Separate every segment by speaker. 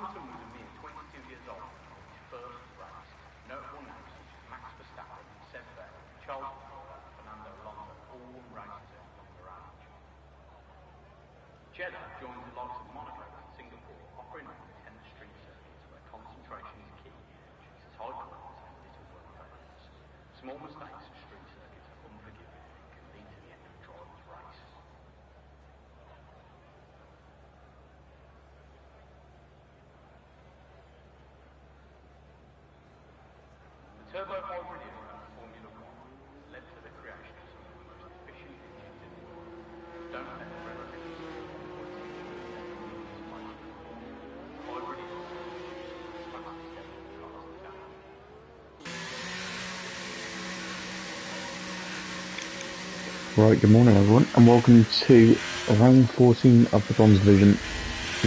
Speaker 1: Hamilton was a mere 22 years old on his first race. Notable names such as Max Verstappen, Seb Vettel, Charles Leclerc, Fernando Alonso all raced at a younger age. Jeddah joins the likes of Monaco and Singapore, offering up 10 street circuits where concentration is key due to tight corners and little work failures. Small mistakes at street circuits are unforgiving and can lead to the end of a driver's race. The turbo hybrid era of Formula One led to the creation of some of the most efficient engines in the world. Don't let the revolution hybrid era is the fastest ever cars in town.
Speaker 2: Right, good morning everyone, and welcome to round 14 of the Bronze Division.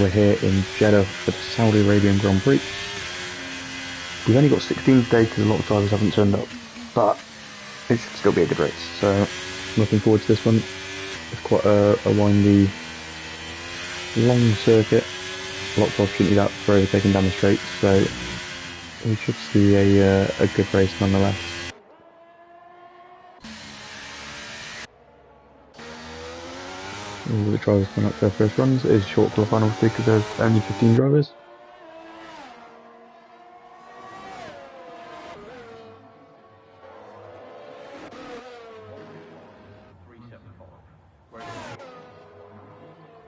Speaker 2: We're here in Jeddah for the Saudi Arabian Grand Prix. We've only got 16 today because a lot of drivers haven't turned up, but it should still be a good race, so I'm looking forward to this one. It's quite a windy, long circuit, lots of opportunity out for overtaking down the straight, so we should see a good race nonetheless. All the drivers coming up to their first runs. It is short qualifying obviously because there's only 15 drivers.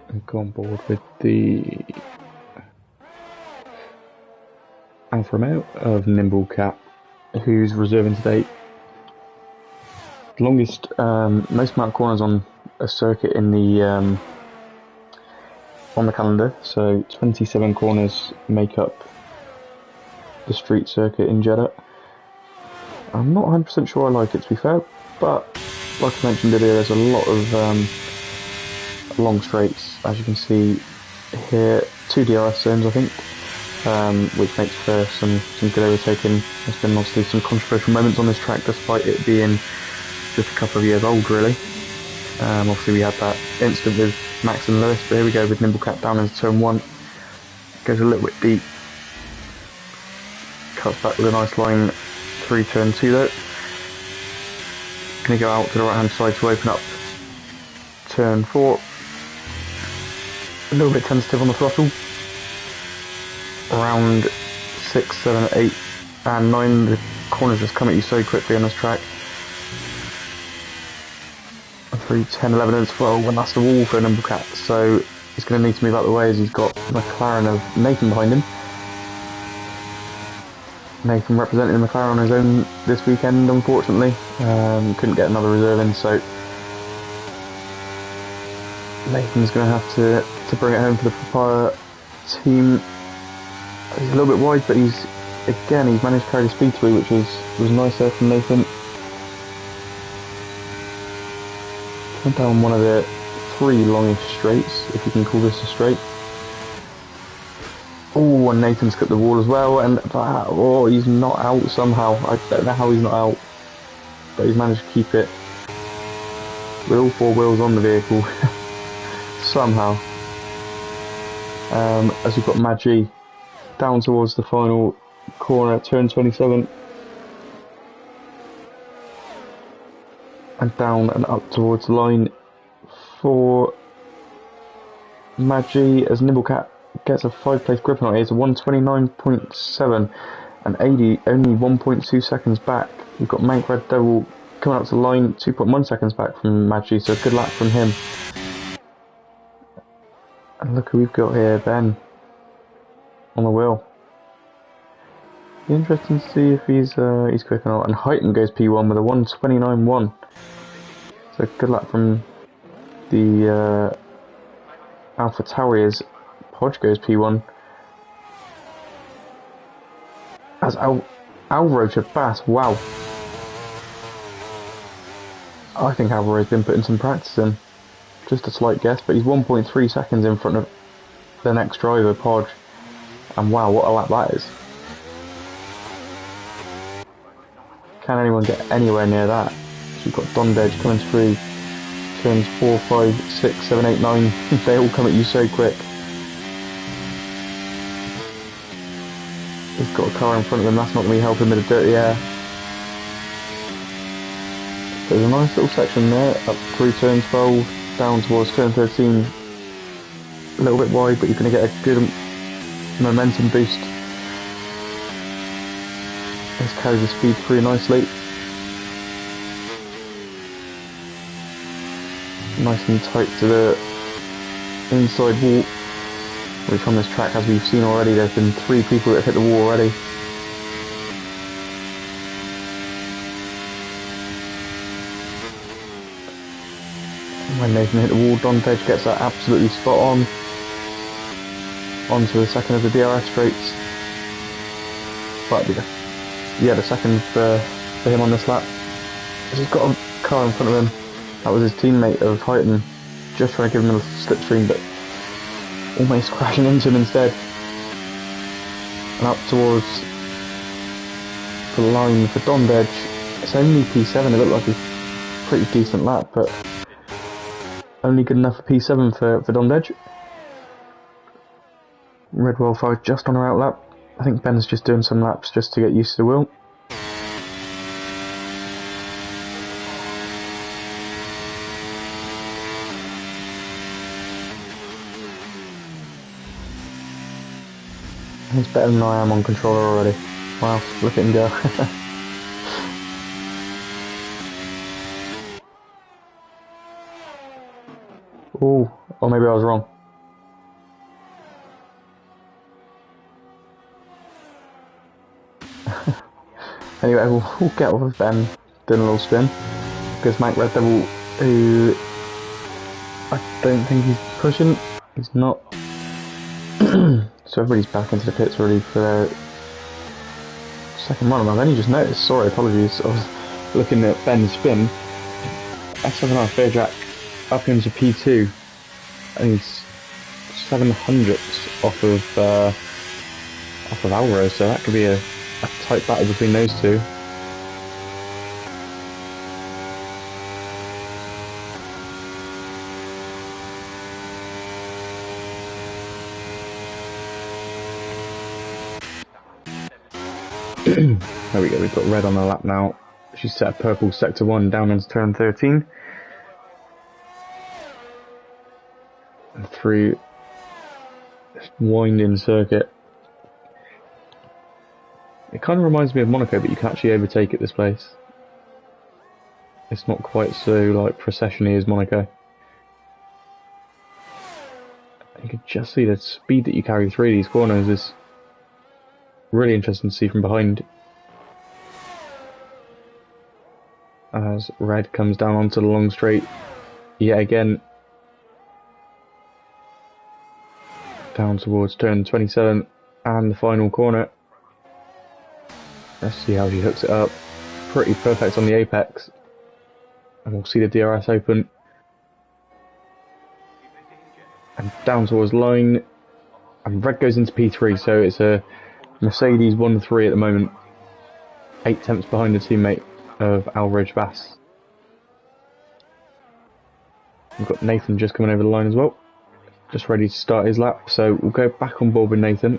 Speaker 2: And go on board with the Alfa Romeo of Nimble Cat, who's reserving today. The longest, most amount of corners on a circuit in the on the calendar, so 27 corners make up the street circuit in Jeddah. I'm not 100% sure I like it, to be fair, but like I mentioned earlier, there's a lot of long straights, as you can see here. 2 DRS zones, I think, which makes for some good overtaking. There's been obviously some controversial moments on this track, despite it being just a couple of years old, really. Obviously we had that incident with Max and Lewis, but here we go with Nimblecat down into turn 1. Goes a little bit deep, cuts back with a nice line through turn 2 though. Going to go out to the right hand side to open up turn 4. A little bit tentative on the throttle. Around 6, 7, 8 and 9, the corners just come at you so quickly on this track. 3, 10, 11 and 12, and that's the wall for Nimblecat, so he's going to need to move out of the way as he's got McLaren of Nathan behind him. Nathan representing McLaren on his own this weekend, unfortunately. Couldn't get another reserve in, so Nathan's going to have to bring it home for the Papaya team. He's a little bit wide, but he's managed to carry the speed through, which was nice there from Nathan. Down one of the 3 longish straights, if you can call this a straight. Oh, and Nathan's cut the wall as well, and he's not out somehow. I don't know how he's not out, but he's managed to keep it with all 4 wheels on the vehicle somehow. As we've got Maggi down towards the final corner, turn 27. And down and up towards the line for Maggi as Nimblecat gets a 5-place grip on it. It's a 129.7 and 80 only 1.2 seconds back. We've got Mank Red Devil coming up to the line 2.1 seconds back from Maggi, so good lap from him. And look who we've got here, Ben on the wheel. Be interesting to see if he's quick or not. And Heighton goes P1 with a 129.1. So good luck from the Alpha Tauriers. Podge goes P1. As Alvaro Chabas, wow. I think Alvaro's been putting some practice in. Just a slight guess, but he's 1.3 seconds in front of the next driver, Podge. And wow, what a lap that is. Can anyone get anywhere near that? So we've got Dondedge coming through. Turns 4, 5, 6, 7, 8, 9. They all come at you so quick. He's got a car in front of him, that's not going to be helping with the dirty air. There's a nice little section there, up through turn 12, down towards turn 13. A little bit wide, but you're going to get a good momentum boost. This carries the speed pretty nicely. Nice and tight to the inside wall, which on this track, as we've seen already, there's been 3 people that have hit the wall already. When Nathan hit the wall, Dondedge gets that absolutely spot on. Onto the second of the DRS straights. But yeah, the second for him on this lap. He's got a car in front of him. That was his teammate of Highton, just trying to give him a slipstream, but almost crashing into him instead. And up towards the line for Dondedge. It's only P7, it looked like a pretty decent lap, but only good enough for P7 for Dondedge. Red Wildfire just on her out lap. I think Ben's just doing some laps just to get used to the wheel. He's better than I am on controller already. Wow, look at him go. Ooh, or maybe I was wrong. Anyway, we'll get off of Ben doing a little spin, because Mike Red Devil, who I don't think he's pushing, he's not. So everybody's back into the pits ready for their second run, and I've only just noticed, sorry, apologies, I was looking at Ben's spin. F7R Fairjack up into P2, and he's 700ths off of Alvaro, so that could be a tight battle between those two. There we go, we've got red on the lap now. She's set a purple sector 1 down into turn 13. And through this winding circuit. It kind of reminds me of Monaco, but you can actually overtake at this place. It's not quite so like procession-y as Monaco. You can just see the speed that you carry through these corners is really interesting to see from behind. As red comes down onto the long straight yet again. Down towards turn 27 and the final corner. Let's see how she hooks it up. Pretty perfect on the apex. And we'll see the DRS open. And down towards line. And red goes into P3, so it's a Mercedes 1-3 at the moment. 8 tenths behind the teammate of Alridge Bass. We've got Nathan just coming over the line as well. Just ready to start his lap, so we'll go back on board with Nathan.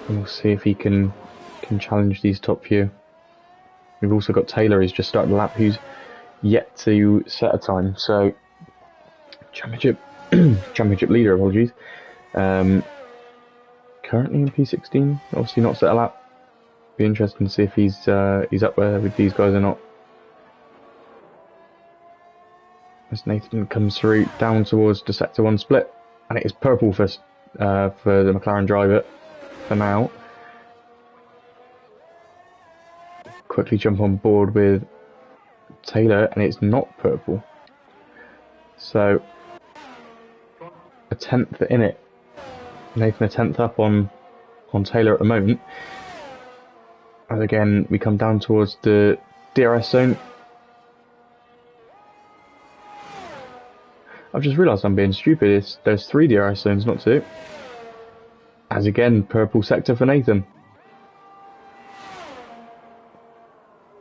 Speaker 2: And we'll see if he can challenge these top few. We've also got Taylor, who's just started the lap, who's yet to set a time. So, championship leader, apologies. Currently in P16, obviously not set a lap. Be interesting to see if he's up there with these guys or not. As Nathan comes through down towards the sector 1 split, and it is purple for the McLaren driver for now. Quickly jump on board with Taylor, and it's not purple. So a 10th in it. Nathan a 10th up on Taylor at the moment. And again, we come down towards the DRS zone. I've just realised I'm being stupid. There's 3 DRS zones, not 2. As again, purple sector for Nathan.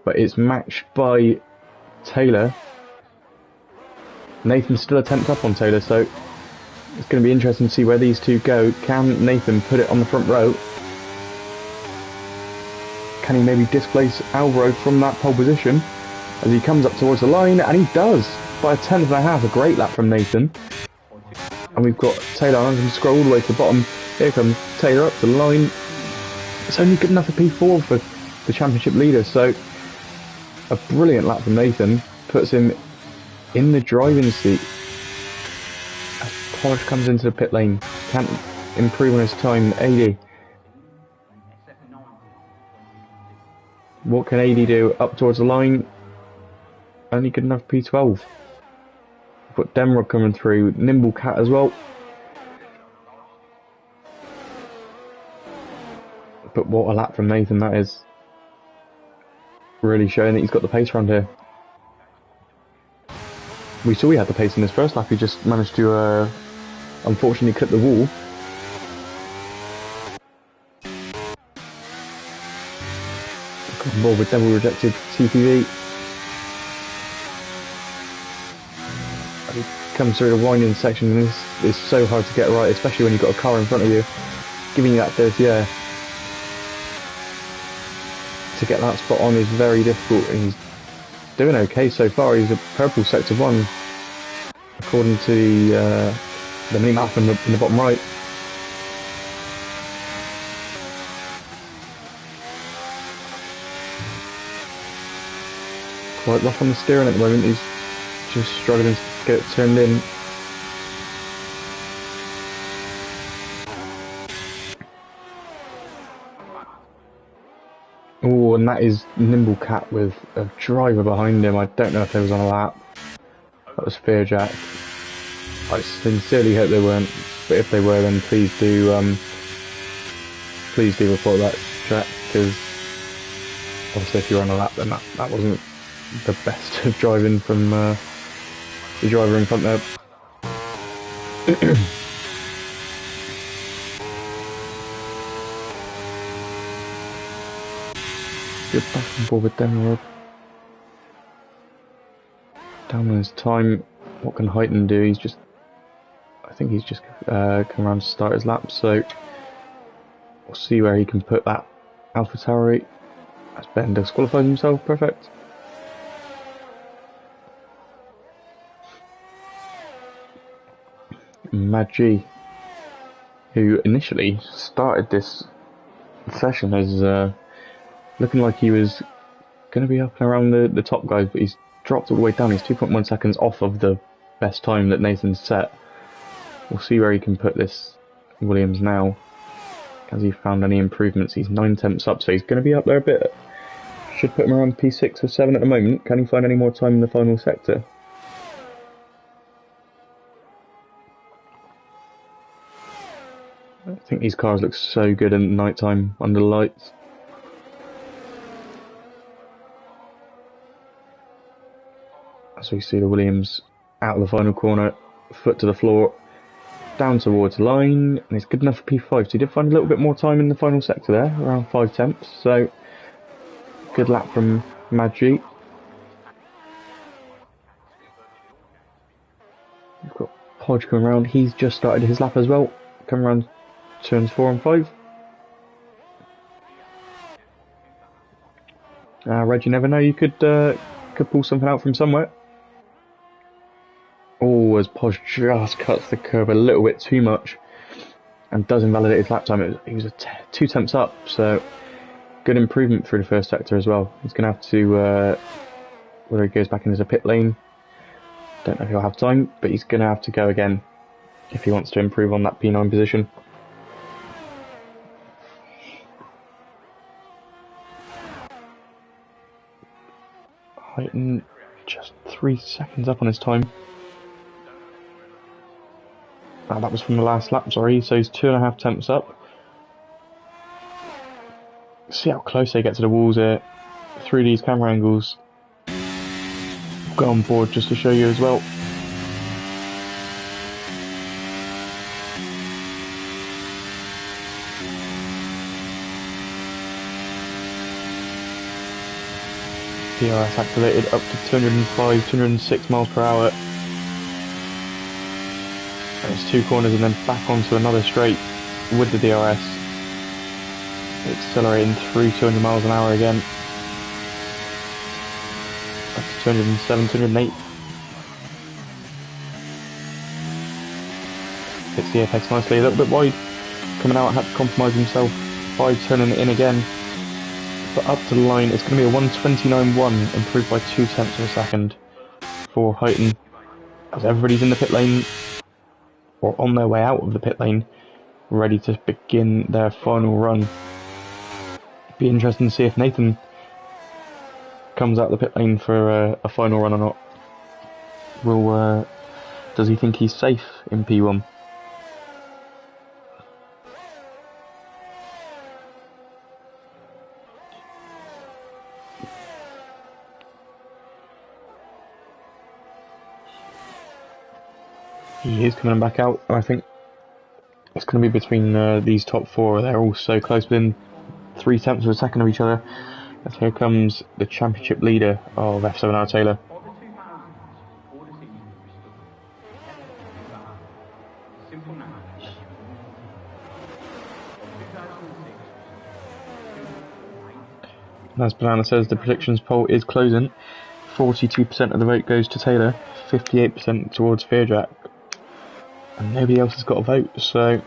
Speaker 2: But it's matched by Taylor. Nathan's still a 10th up on Taylor, so it's going to be interesting to see where these two go. Can Nathan put it on the front row? Can he maybe displace Alvaro from that pole position as he comes up towards the line? And he does, by a tenth and a half. A great lap from Nathan. And we've got Taylor. I'm going to scroll all the way to the bottom. Here comes Taylor up to the line. It's only good enough for P4 for the championship leader. So a brilliant lap from Nathan puts him in the driving seat. As Porsche comes into the pit lane, can't improve on his time. AD. What can AD do? Up towards the line. Only good enough P12. We've got Demrod coming through. Nimble Cat as well. But what a lap from Nathan that is. Really showing that he's got the pace around here. We saw he had the pace in his first lap. He just managed to unfortunately clip the wall. On board with Devil Rejected TPV. He comes through the winding section, and this is so hard to get right, especially when you've got a car in front of you giving you that dirty air. To get that spot on is very difficult. He's doing okay so far. He's a purple sector 1 according to the mini-map in the bottom right. Quite rough on the steering at the moment. He's just struggling to get it turned in. Oh, and that is Nimble Cat with a driver behind him. I don't know if they was on a lap. That was Fear Jack. I sincerely hope they weren't, but if they were, then please do report that, Jack, because obviously if you're on a lap, then that wasn't the best of driving from the driver in front there. Good back and forth with Demrod. Down on his time. What can Heighton do? I think he's just come around to start his lap, so we'll see where he can put that AlphaTauri. As Ben disqualifies himself, perfect. Mad G, who initially started this session as looking like he was going to be up and around the top guys, but he's dropped all the way down. He's 2.1 seconds off of the best time that Nathan's set. We'll see where he can put this Williams now. Has he found any improvements? He's 9 tenths up, so he's going to be up there a bit. Should put him around P6 or 7 at the moment. Can he find any more time in the final sector? I think these cars look so good in the night time under the lights. As we see the Williams out of the final corner, foot to the floor, down towards the line, and it's good enough for P5. So he did find a little bit more time in the final sector there, around 5 tenths. So good lap from Mad G. We've got Podge coming around. He's just started his lap as well. Coming around turns 4 and 5. Reg, you never know. You could pull something out from somewhere. Oh, as Podge just cuts the curb a little bit too much and does invalidate his lap time. He was 2 tenths up, so good improvement through the first sector as well. He's going to have to, whether he goes back into the pit lane, don't know if he'll have time, but he's going to have to go again if he wants to improve on that P9 position. Heighton just 3 seconds up on his time. Oh, that was from the last lap, sorry, so he's 2.5 tenths up. See how close they get to the walls here through these camera angles. Go on board just to show you as well. DRS activated up to 205, 206 miles per hour. And it's 2 corners and then back onto another straight with the DRS. accelerating through 200 miles an hour again. Up to 207, 208. Hits the apex nicely, a little bit wide. Coming out, had to compromise himself by turning it in again. But up to the line, it's going to be a 1:29.1, improved by 0.2 of a second for Houghton. As everybody's in the pit lane, or on their way out of the pit lane, ready to begin their final run. Be interesting to see if Nathan comes out of the pit lane for a final run or not. Does he think he's safe in P1? He is coming back out, and I think it's going to be between these top four. They're all so close, within 0.3 of a second of each other. As here comes the championship leader of F7R Taylor. And as Banana says, the predictions poll is closing. 42% of the vote goes to Taylor, 58% towards Fearjack. And nobody else has got a vote, so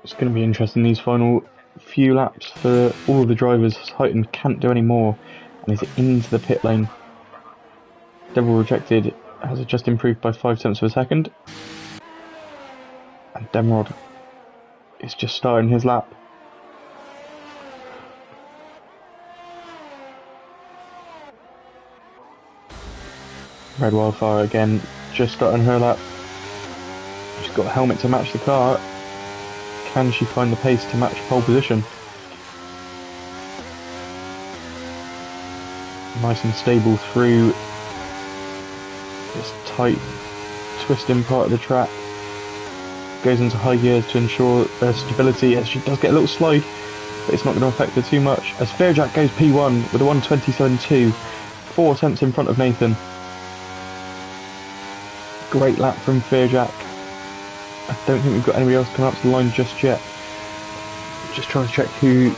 Speaker 2: it's going to be interesting, these final few laps for all of the drivers. Houghton can't do any more and is into the pit lane. Devil Rejected has just improved by 0.5 of a second. And Demrod is just starting his lap. Red Wildfire again, just starting her lap. She's got a helmet to match the car. Can she find the pace to match pole position? Nice and stable through this tight, twisting part of the track. Goes into high gears to ensure stability, as she does get a little slide, but it's not going to affect her too much. As Fearjack goes P1 with a 1:27.2, 0.4 in front of Nathan. Great lap from Fearjack. I don't think we've got anybody else coming up to the line just yet. Just trying to check who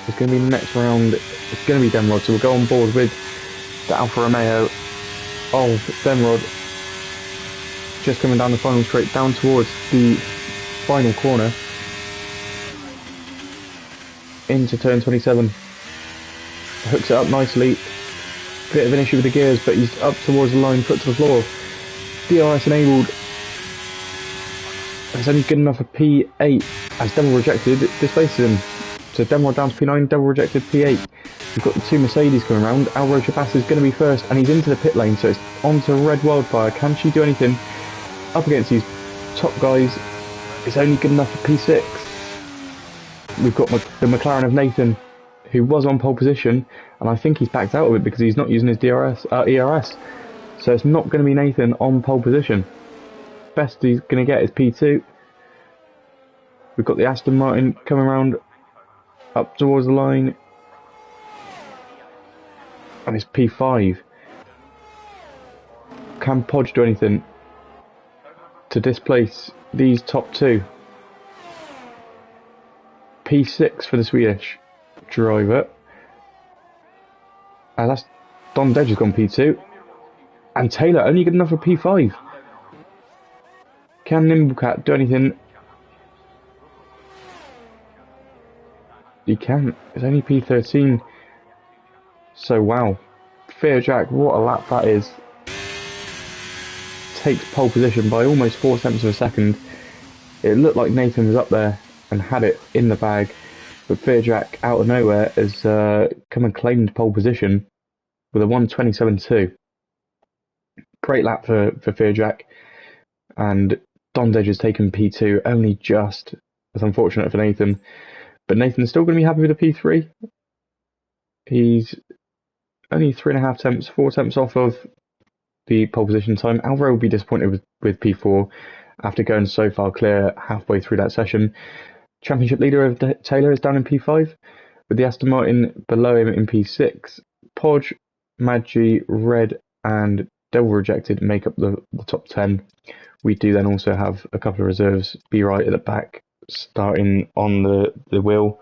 Speaker 2: is going to be next round. It's going to be Demrod, so we'll go on board with the Alfa Romeo of Demrod. Just coming down the final straight, down towards the final corner. Into turn 27. Hooks it up nicely. Bit of an issue with the gears, but he's up towards the line, foot to the floor. DRS enabled. It's only good enough for P8 as Devil Rejected displaces him. So Demrod down to P9, Devil Rejected P8. We've got the two Mercedes coming around. Alvaro Chabas is going to be first, and he's into the pit lane, so it's onto Red Wildfire. Can she do anything up against these top guys? It's only good enough for P6. We've got the McLaren of Nathan, who was on pole position, and I think he's backed out of it because he's not using his ERS. So it's not going to be Nathan on pole position. Best he's going to get is P2. We've got the Aston Martin coming around up towards the line, and it's P5. Can Podge do anything to displace these top two? P6 for the Swedish driver. And that's Don Dedge has gone P2. And Taylor only good enough for P5. Can Nimblecat do anything? He can. It's only P13. So wow. Fearjack, what a lap that is. Takes pole position by almost 0.4 of a second. It looked like Nathan was up there and had it in the bag, but Fearjack out of nowhere has come and claimed pole position with a 1:27.2. Great lap for Fearjack, and Don Dedge has taken P2, only just. It's unfortunate for Nathan, but Nathan's still going to be happy with a P3. He's only 3.5 4 off of the pole position time. Alvaro will be disappointed with P4 after going so far clear halfway through that session. Championship leader of Taylor is down in P5, with the Aston Martin below him in P6. Podge, Maggi, Red, and Devil Rejected make up the top 10. We do then also have a couple of reserves, be right at the back, starting on the wheel.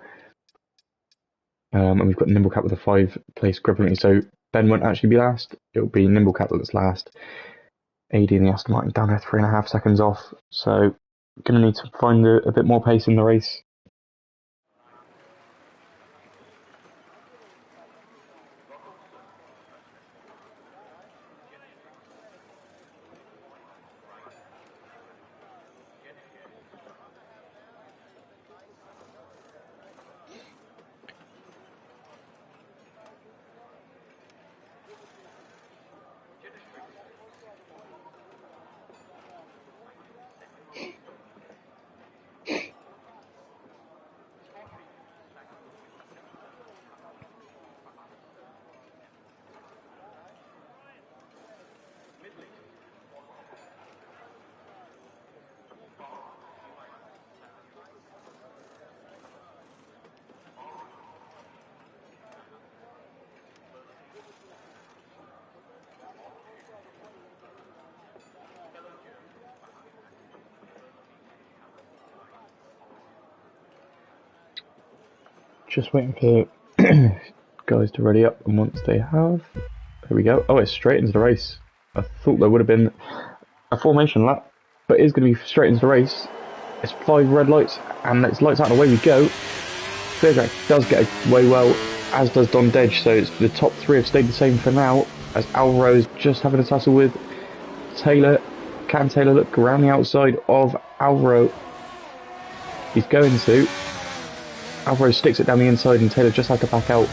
Speaker 2: And we've got Nimblecat with a 5-place grip limit, so Ben won't actually be last. It'll be Nimblecat that's last. AD and the Aston Martin down there 3.5 seconds off, so going to need to find a bit more pace in the race. Just waiting for guys to ready up, and once they have, here we go. Oh, it's straight into the race. I thought there would have been a formation lap, but it is going to be straight into the race. It's 5 red lights, and it's lights out and away we go. Fairjack does get away well, as does Don Dedge, so it's the top 3 have stayed the same for now, as Alvaro is just having a tussle with Taylor. Can Taylor look around the outside of Alvaro? He's going to. Alvaro sticks it down the inside, and Taylor just has to back out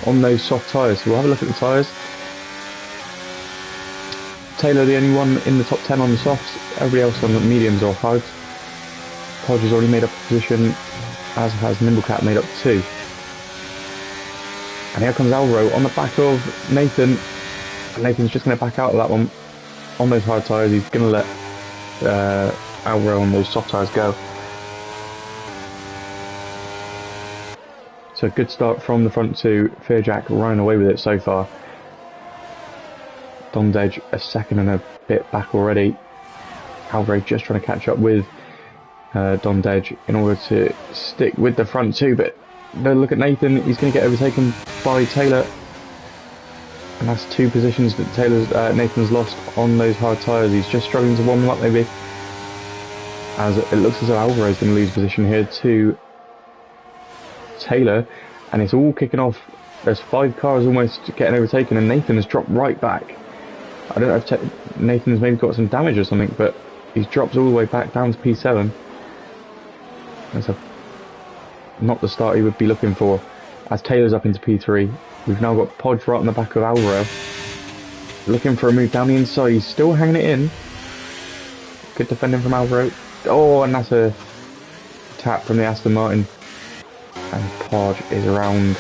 Speaker 2: on those soft tyres. So we'll have a look at the tyres. Taylor the only one in the top 10 on the softs, everybody else on the mediums or hards. Podge has already made up a position, as has Nimblecat made up 2. And here comes Alvaro on the back of Nathan. And Nathan's just going to back out of that one on those hard tyres. He's going to let Alvaro on those soft tyres go. So good start from the front 2. Fairjack running away with it so far. Don Dedge a second and a bit back already. Alvaro just trying to catch up with Don Dedge in order to stick with the front 2. But look at Nathan, he's going to get overtaken by Taylor. And that's 2 positions that Nathan's lost on those hard tyres. He's just struggling to warm them up maybe. As it looks as though Alvaro's going to lose position here to Taylor, and it's all kicking off. There's 5 cars almost getting overtaken, and Nathan has dropped right back. I don't know if Nathan's maybe got some damage or something, but he's dropped all the way back down to P7. That's not the start he would be looking for. As Taylor's up into P3, we've now got Podge right on the back of Alvaro, looking for a move down the inside. He's still hanging it in. Good defending from Alvaro. Oh, and that's a tap from the Aston Martin. And Podge is around.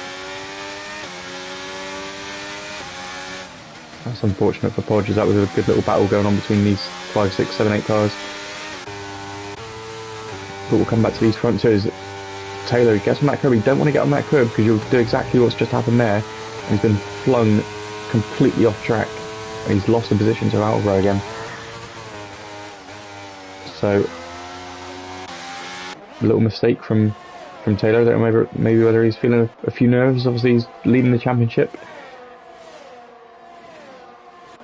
Speaker 2: That's unfortunate for Podge, as that was a good little battle going on between these 5, 6, 7, 8 cars. But we'll come back to these front 2s. Taylor gets on that curb. You don't want to get on that curb because you'll do exactly what's just happened there. And he's been flung completely off track. And he's lost the position to Alvaro again. So, a little mistake from Taylor. I don't know maybe whether he's feeling a few nerves. Obviously he's leading the championship.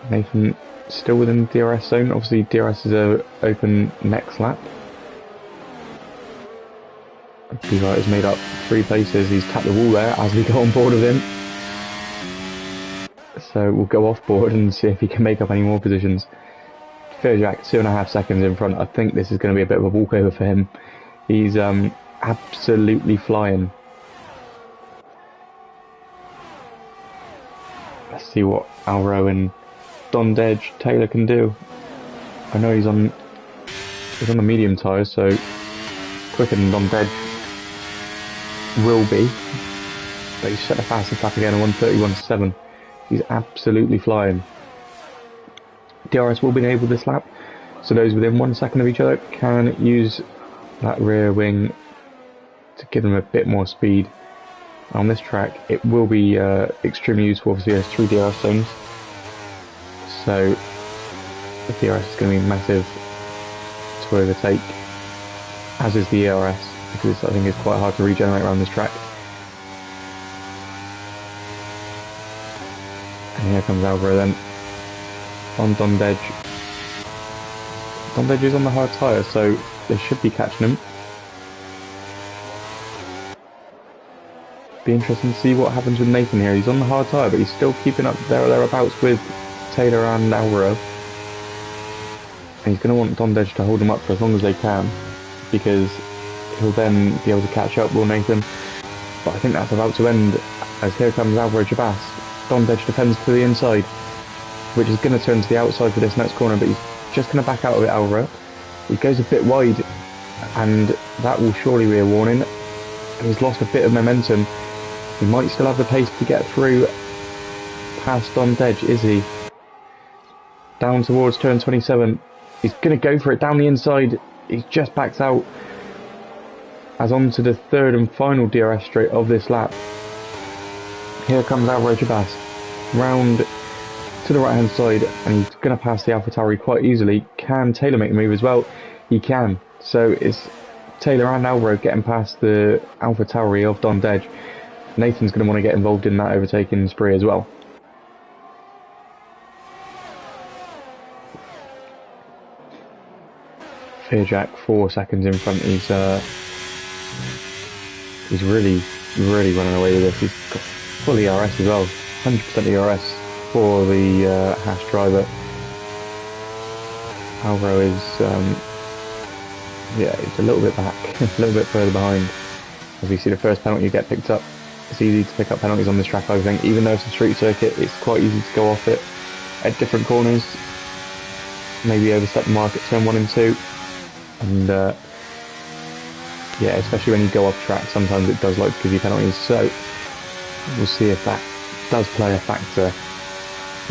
Speaker 2: Nathan still within the DRS zone. Obviously DRS is open next lap. P-Right has made up 3 places. He's tapped the wall there as we go on board with him. So we'll go off board and see if he can make up any more positions. Fairjack 2.5 seconds in front. I think this is going to be a bit of a walkover for him. He's absolutely flying. Let's see what Alvaro and Don Dedge Taylor can do. I know he's on the medium tyres, so quicker than Don Dedge will be. But he's set the fastest lap again at 1:31.7. He's absolutely flying. DRS will be enabled this lap, so those within 1 second of each other can use that rear wing to give them a bit more speed. On this track, it will be extremely useful. Obviously, there's 3 DRS zones, so the DRS is going to be massive to overtake, as is the ERS, because I think it's quite hard to regenerate around this track. And here comes Alvaro then, on Dondej. Dondej is on the hard tyre, so they should be catching him. Be interesting to see what happens with Nathan here. He's on the hard tyre, but he's still keeping up there or thereabouts with Taylor and Alvaro. And he's going to want Dondej to hold him up for as long as they can, because he'll then be able to catch up, will Nathan? But I think that's about to end, as here comes Alvaro Jabas. Dondej defends to the inside, which is going to turn to the outside for this next corner, but he's just going to back out of it, Alvaro. He goes a bit wide, and that will surely be a warning. He's lost a bit of momentum. He might still have the pace to get through past Dondej, is he? Down towards turn 27. He's going to go for it down the inside. He's just backed out. As on to the third and final DRS straight of this lap. Here comes Alvaro Jabas. Round to the right hand side, and he's going to pass the AlphaTauri quite easily. Can Taylor make the move as well? He can. So it's Taylor and Alvaro getting past the AlphaTauri of Dondej. Nathan's going to want to get involved in that overtaking spree as well. Fearjack 4 seconds in front. He's really running away with this. He's got full ERS as well, 100% ERS for the Haas driver. Alvaro is yeah, he's a little bit back, a little bit further behind. As we see the first penalty get picked up. It's easy to pick up penalties on this track, I think. Even though it's a street circuit, it's quite easy to go off it at different corners. Maybe overstep the mark at turn 1 and 2. And yeah, especially when you go off track, sometimes it does like to give you penalties. So we'll see if that does play a factor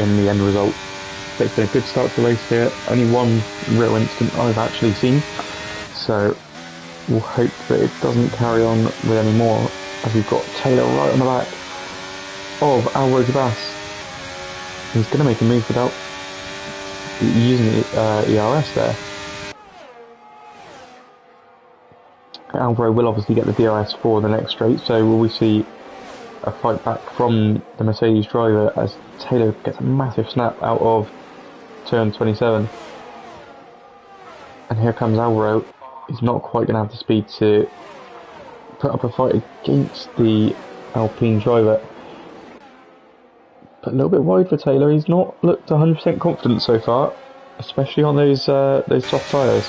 Speaker 2: in the end result. But it's been a good start to the race here. Only one real incident I've actually seen. So we'll hope that it doesn't carry on with any more, as we've got Taylor right on the back of Alvaro Jabas. He's going to make a move without using the ERS there. Alvaro will obviously get the DRS for the next straight, so will we see a fight back from the Mercedes driver as Taylor gets a massive snap out of turn 27. And here comes Alvaro. He's not quite going to have the speed to put up a fight against the Alpine driver. But a little bit wide for Taylor. He's not looked 100% confident so far, especially on those soft tyres.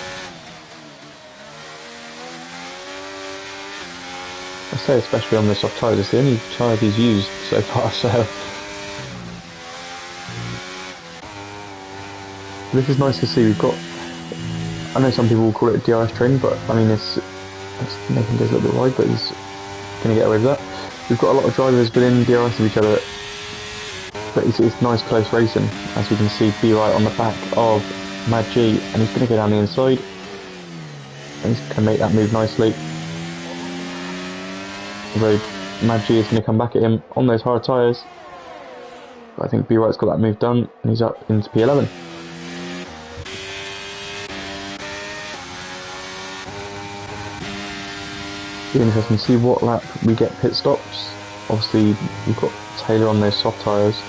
Speaker 2: I say especially on the soft tyres, it's the only tyres he's used so far, so this is nice to see. We've got, I know some people will call it a DRS train, but I mean it's Nathan goes a little bit wide, but he's going to get away with that. We've got a lot of drivers within DRS of each other, but it's nice close racing, as we can see B right on the back of Mad G, and he's going to go down the inside, and he's going to make that move nicely. Although Mad G is going to come back at him on those hard tyres, but I think B right's got that move done, and he's up into P11. Be interesting to see what lap we get pit stops. Obviously we've got Taylor on those soft tyres,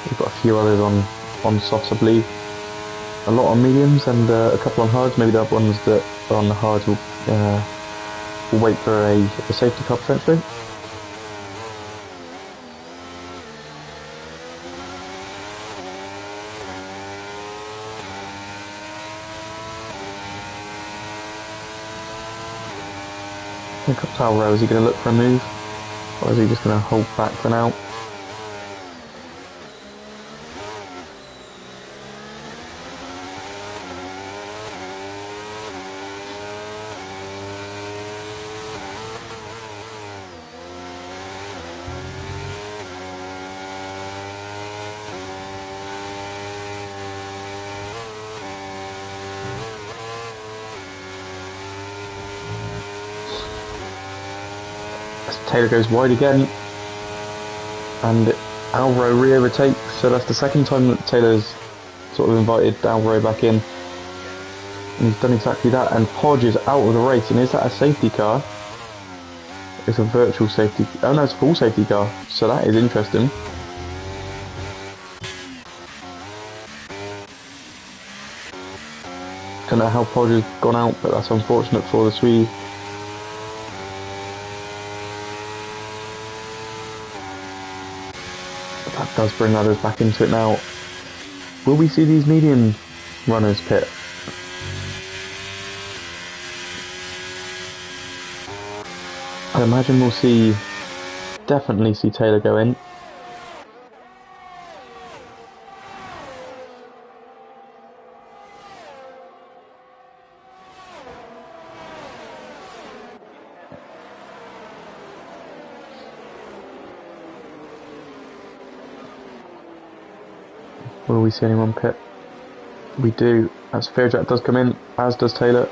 Speaker 2: we've got a few others on softs I believe, a lot on mediums and a couple on hards. Maybe the other ones that are on the hards will wait for a safety car potentially. Here comes Alvaro. Is he going to look for a move, or is he just going to hold back for now? As Taylor goes wide again, and Alvaro re-overtakes, so that's the second time that Taylor's sort of invited Alvaro back in. And he's done exactly that, and Podge is out of the race, and is that a safety car? It's a virtual safety, oh no, it's a full safety car, so that is interesting. Don't know how Podge has gone out, but that's unfortunate for the Swede. That does bring others back into it now. Will we see these medium runners pit? I imagine we'll definitely see Taylor go in. Will we see anyone pit? We do, as Fairjack does come in, as does Taylor.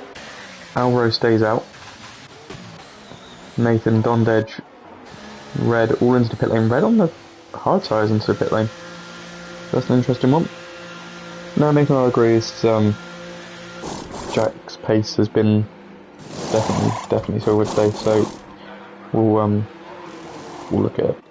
Speaker 2: Alvaro stays out. Nathan, Dondedge, Red, all into the pit lane. Red on the hard tyres into the pit lane. That's an interesting one. No, Nathan, I agree. Jack's pace has been definitely so good today. So we'll look at it.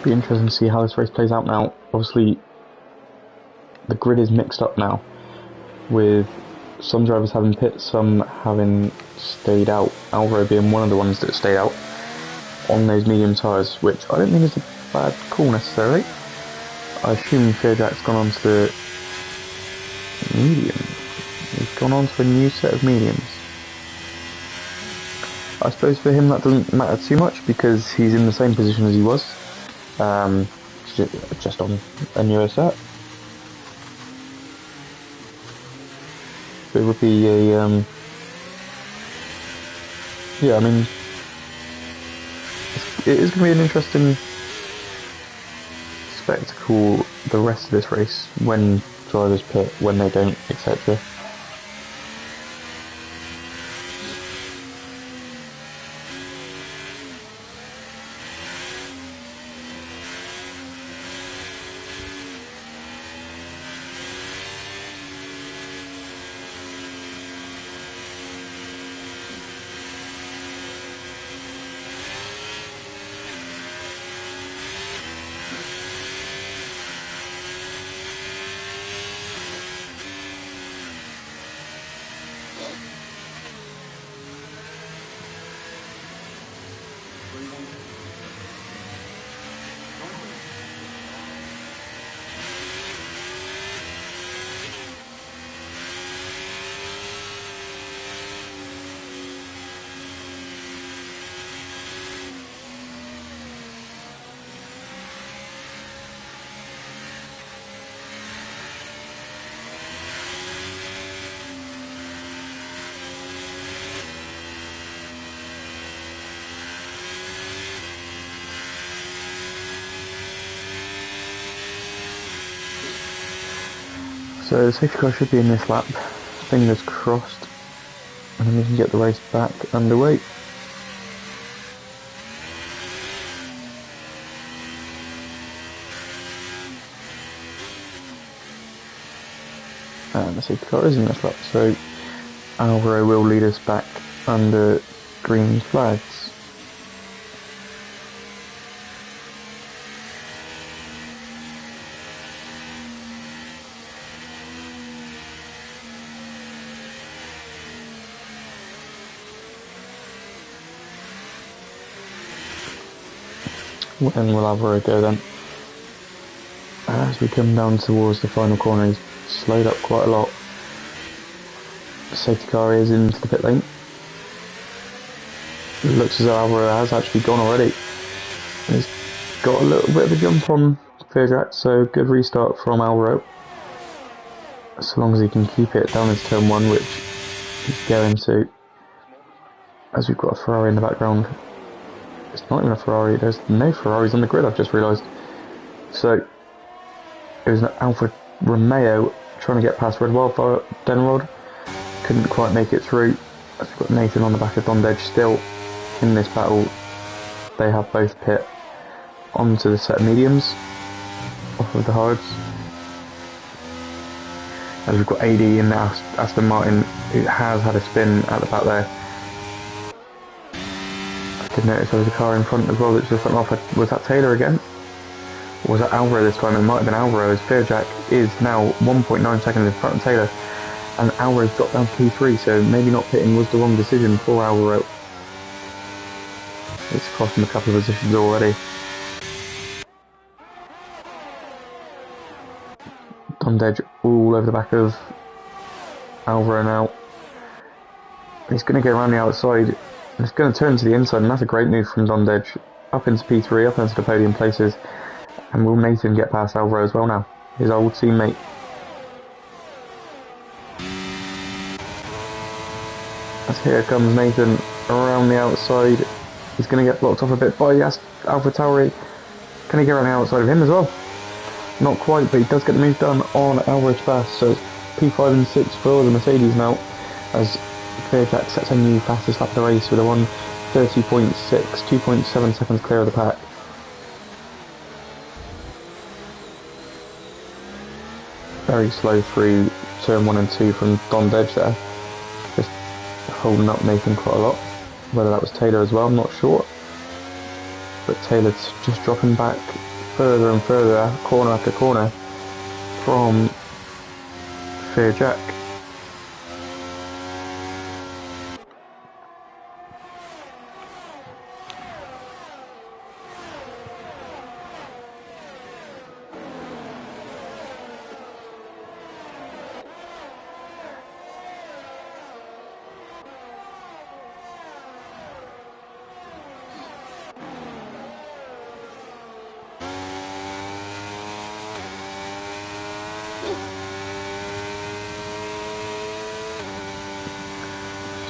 Speaker 2: Be interesting to see how this race plays out now. Obviously, the grid is mixed up now, with some drivers having pit, some having stayed out. Alvaro being one of the ones that stayed out on those medium tyres, which I don't think is a bad call necessarily. I assume Fairjack's gone on to the medium. He's gone on to a new set of mediums. I suppose for him that doesn't matter too much because he's in the same position as he was. Just on a newer set. It would be a yeah, I mean, it is going to be an interesting spectacle the rest of this race, when drivers pit, when they don't, etc. So the safety car should be in this lap, fingers crossed, and then we can get the race back underway. And the safety car is in this lap, so Alvaro will lead us back under green flags. When will Alvaro go then? As we come down towards the final corner, he's slowed up quite a lot. The safety car is into the pit lane. It looks as though Alvaro has actually gone already. He's got a little bit of a jump on F7Racing, so good restart from Alvaro. So long as he can keep it down into turn 1, which he's going to. As we've got a Ferrari in the background. It's not even a Ferrari, there's no Ferraris on the grid, I've just realised. So, it was an Alfa Romeo trying to get past Red Wildfire Denrod. Couldn't quite make it through. As we've got Nathan on the back of Dondedge still in this battle. They have both pit onto the set of mediums off of the hards. As we've got AD in the Aston Martin, who has had a spin at the back there. I did notice there was a car in front as well that just went off. Was that Taylor again? Or was that Alvaro this time? It might have been Alvaro, as F7Racing is now 1.9 seconds in front of Taylor. And Alvaro's dropped down to P3, so maybe not pitting was the wrong decision for Alvaro. It's cost him a couple of positions already. Dondedge all over the back of Alvaro now. He's going to go around the outside. And it's going to turn to the inside, and that's a great move from Dondedge. Up into P3, up into the podium places. And will Nathan get past Alvaro as well now? His old teammate. As here comes Nathan around the outside. He's going to get blocked off a bit by AlphaTauri. Can he get around the outside of him as well? Not quite, but he does get the move done on Alvaro's fast. So it's P5 and 6 for the Mercedes now. As F7Racing sets a new fastest lap of the race with a 1:30.6, 2.7 seconds clear of the pack. Very slow through turn 1 and 2 from Dondedge there. Just holding up Nathan quite a lot. Whether that was Taylor as well, I'm not sure. But Taylor's just dropping back further and further, corner after corner, from F7Racing.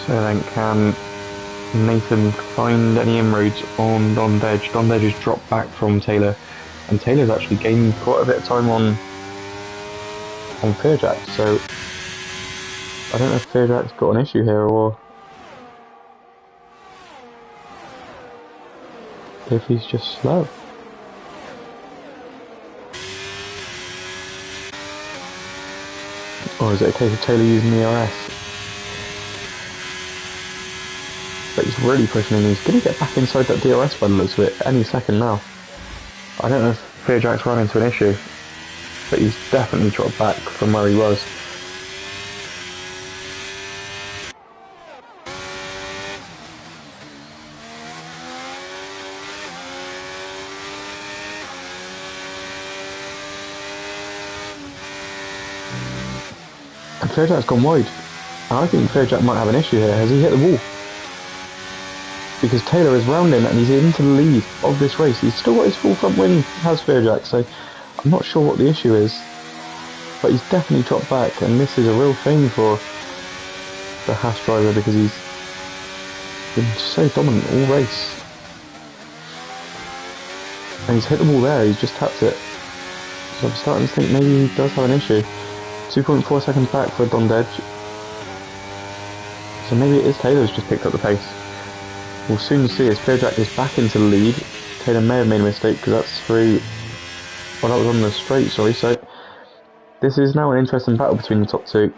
Speaker 2: So then can Nathan find any inroads on Dondedge? Dondedge has dropped back from Taylor, and Taylor's actually gained quite a bit of time on F7Racing, so I don't know if F7Racing's got an issue here or if he's just slow. Or is it a case of Taylor using the RS? But he's really pushing in. He's going to get back inside that DRS by the looks of it any second now. I don't know if F7Racing's run into an issue, but he's definitely dropped back from where he was. And F7Racing's gone wide. I think F7Racing might have an issue here. Has he hit the wall? Because Taylor is round him and he's into the lead of this race. He's still got his full front wing, has F7Racing, so I'm not sure what the issue is. But he's definitely dropped back, and this is a real shame for the Haas driver because he's been so dominant all race. And he's hit the wall there, he's just tapped it. So I'm starting to think maybe he does have an issue. 2.4 seconds back for Don Dedge. So maybe it is Taylor who's just picked up the pace. We'll soon see as Fairjack is back into the lead. Taylor may have made a mistake because that's through... Well, that was on the straight, sorry. So this is now an interesting battle between the top two.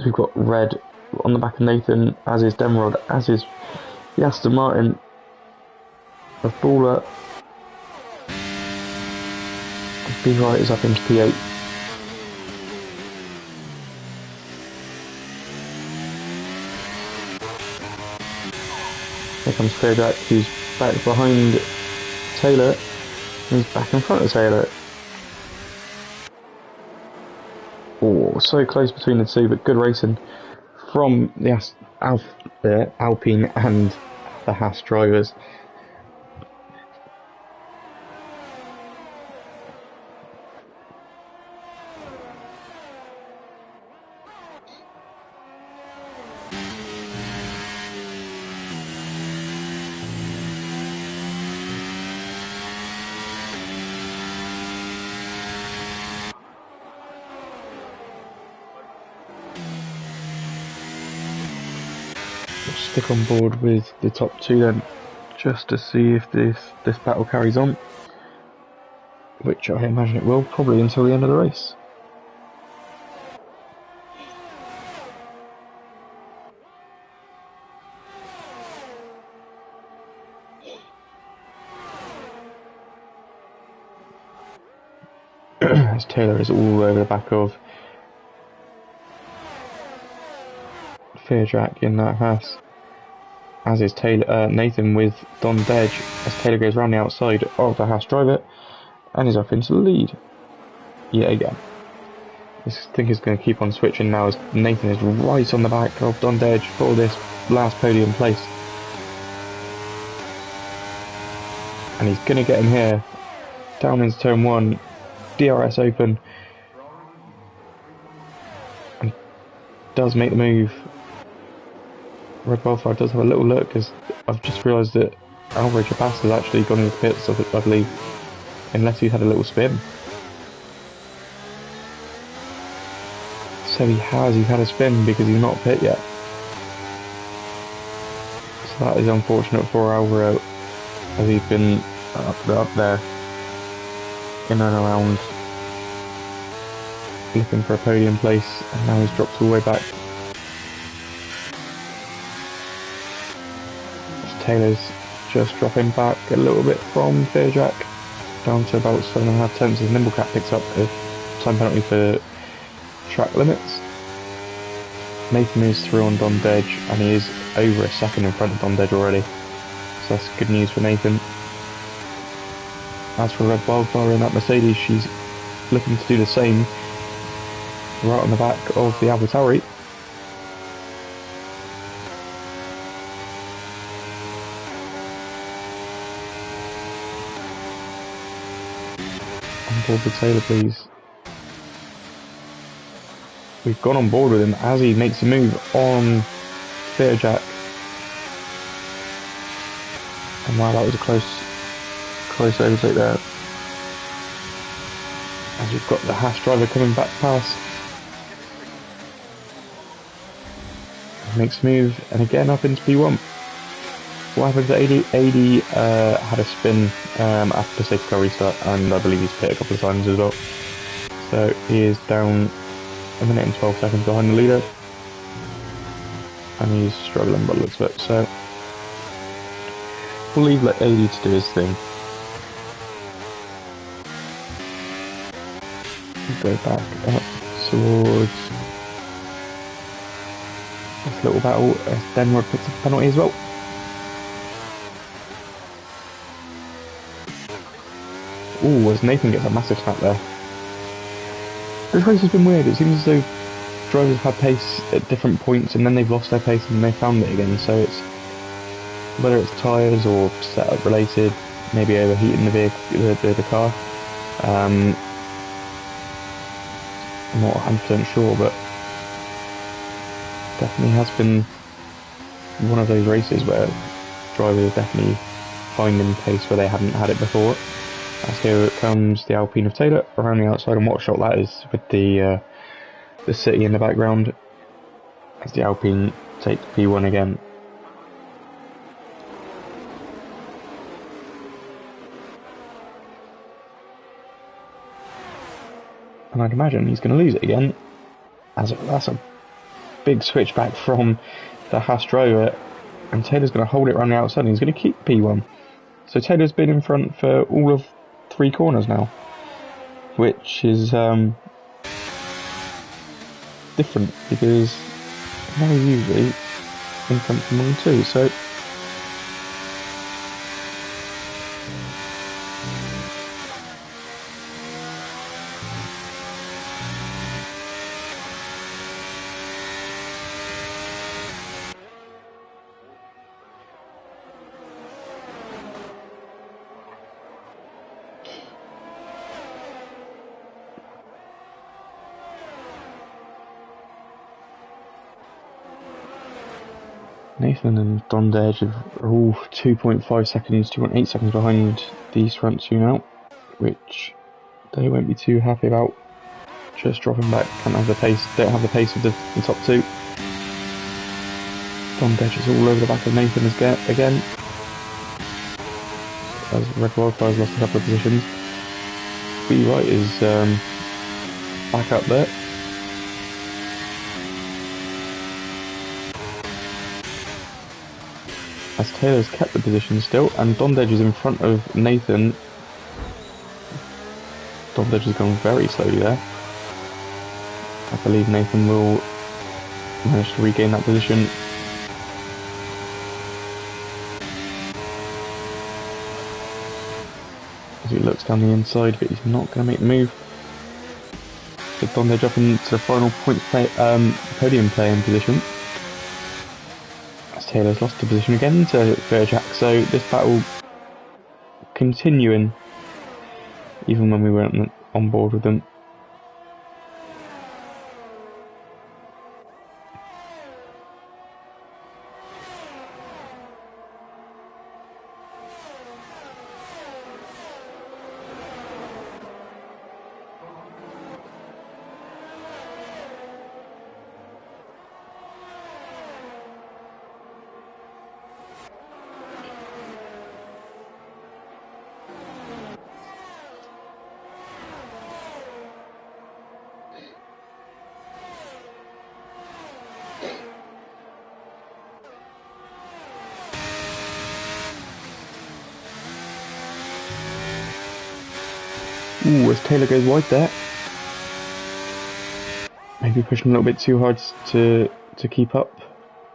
Speaker 2: We've got Red on the back of Nathan, as is Demrod, as is the Aston Martin of Baller. B right is up into P8. Here comes Fairjack, who's back behind Taylor. He's back in front of Taylor. Oh, so close between the two, but good racing from the Alpine and the Haas drivers. Stick on board with the top two then, just to see if this battle carries on, which I imagine it will, probably until the end of the race. As Taylor is all over the back of Fairjack in that Haas. As is Taylor, Nathan with Don Dedge, as Taylor goes round the outside of the Haas driver and is up into the lead yet again. This thing is going to keep on switching now as Nathan is right on the back of Don Dedge for this last podium place. And he's going to get him here, down into turn 1, DRS open, and does make the move. Red Wildfire does have a little look, as I've just realised that Alvaro Chapas has actually gone into pits, I believe, unless he had a little spin. So he's had a spin because he's not pit yet. So that is unfortunate for Alvaro, as he's been up there, in and around, looking for a podium place, and now he's dropped all the way back. Taylor's just dropping back a little bit from Fairjack, down to about 7.5 tenths as Nimblecat picks up a time penalty for track limits. Nathan is through on Don Dedge, and he is over a second in front of Don Dedge already, so that's good news for Nathan. As for Red Wildfire in that Mercedes, she's looking to do the same, right on the back of the AlphaTauri. On board with Taylor, please. We've gone on board with him as he makes a move on Fairjack. And wow, that was a close overtake there. As we've got the Haas driver coming back past. Makes a move, and again up into P1. What happened to AD? AD had a spin after the safety car restart, and I believe he's pit a couple of times as well. So he is down 1 minute and 12 seconds behind the leader, and he's struggling by the looks of it. So we'll leave AD to do his thing. We'll go back up towards this little battle as Denrod picks up a penalty as well. Ooh, as Nathan gets a massive snap there. This race has been weird. It seems as though drivers have had pace at different points and then they've lost their pace and then they found it again. So it's whether it's tyres or setup related, maybe overheating the vehicle, the car. I'm not 100% sure, but definitely has been one of those races where drivers are definitely finding pace where they hadn't had it before. As here comes the Alpine of Taylor around the outside, and what a shot that is with the city in the background. As the Alpine take P1 again. And I'd imagine he's going to lose it again, as that's a big switch back from the Haas driver, and Taylor's going to hold it around the outside and he's going to keep P1. So Taylor's been in front for all of 3 corners now, which is different because now he's usually in front from 1 and 2. So Nathan and Dondage are all 2.5 seconds, 2.8 seconds behind these front 2 now, which they won't be too happy about. Just dropping back, can't have the pace, don't have the pace of the top 2. Dondage is all over the back of Nathan again, as Red Wildfire's lost a couple of positions. B Right is back up there. As Taylor's kept the position still, and Dondage is in front of Nathan. Dondage has gone very slowly there. I believe Nathan will manage to regain that position. As he looks down the inside, but he's not going to make the move. So Dondage up into the final podium playing position. Taylor's lost the position again to Fairjack, so this battle continuing even when we weren't on board with them. Ooh, as Taylor goes wide there. Maybe pushing a little bit too hard to keep up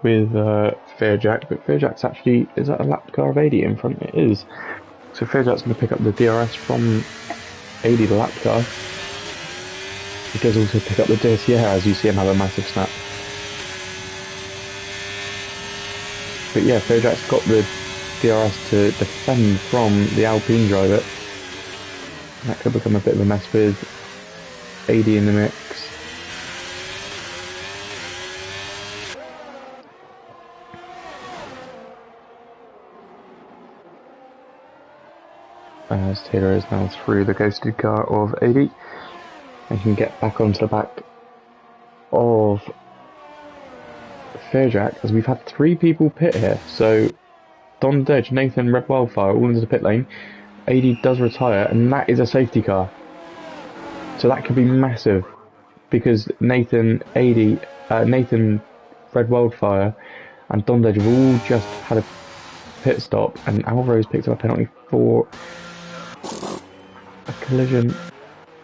Speaker 2: with Fairjack, but Fairjack's actually is at a lap car of 80 in front. It is. So Fairjack's going to pick up the DRS from 80, the lap car. He does also pick up the DRS as you see him have a massive snap. But yeah, Fairjack's got the DRS to defend from the Alpine driver. That could become a bit of a mess with 80 in the mix. As Taylor is now through the ghosted car of 80 and can get back onto the back of Fairjack, as we've had 3 people pit here. So Dondage, Nathan, Red Wildfire all into the pit lane. 80 does retire, and that is a safety car. So that could be massive, because Nathan, 80, Nathan, Red Wildfire, and Dondage have all just had a pit stop, and Alvaro's picked up a penalty for a collision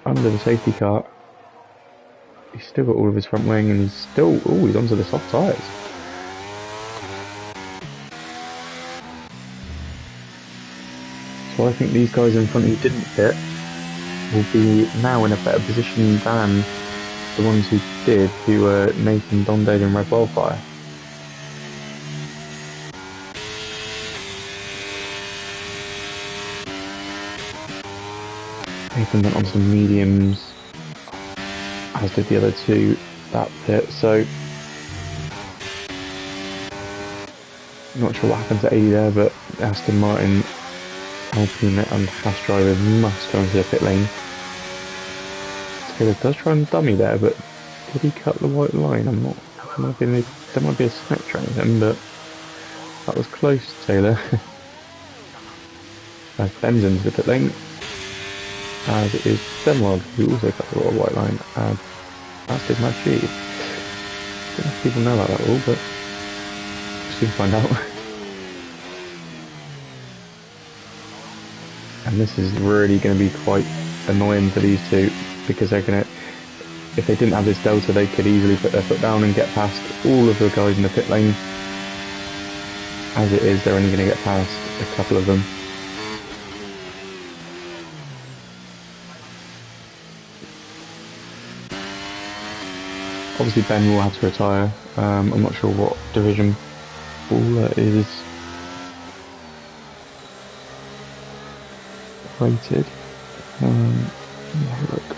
Speaker 2: under the safety car. He's still got all of his front wing, and he's still, he's onto the soft tyres. So I think these guys in front who didn't pit will be now in a better position than the ones who did, who were Nathan, Dondade and Red Wildfire. Nathan went on to mediums, as did the other 2 that pit, so not sure what happened to 80 there, but Aston Martin Alpine and Haas drivers must come into the pit lane. Taylor does try and dummy there, but did he cut the white line? I'm not. There might be a snitch or anything, but that was close, Taylor. As Ben's into the pit lane, as it is Demrod who also cut the white line, and that's his match G. Don't know if people know about that rule, but we'll soon find out. And this is really going to be quite annoying for these two, because they're going to, if they didn't have this delta, they could easily put their foot down and get past all of the guys in the pit lane. As it is, they're only going to get past a couple of them. Obviously Ben will have to retire. I'm not sure what division Baller is rated. Let me have a look.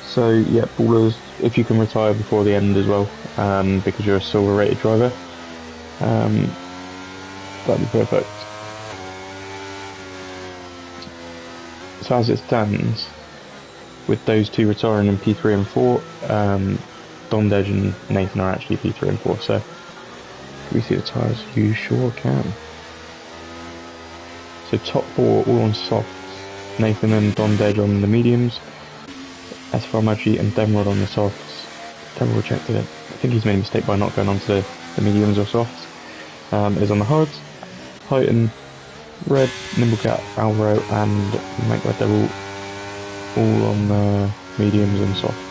Speaker 2: So yeah, Ballers, if you can retire before the end as well, because you're a silver rated driver, that'd be perfect. So as it stands, with those two retiring in P3 and 4, Don Dej and Nathan are actually P3 and 4, so can we see the tyres? You sure can. So top 4 all on softs, Nathan and Don Dej on the mediums, F7Racing and Demrod on the softs. Demrod rejected it. I think he's made a mistake by not going on to the mediums or softs. Is on the hards, Titan, Red, Nimblecat, Alvaro and Mike Red Devil all on the mediums and softs.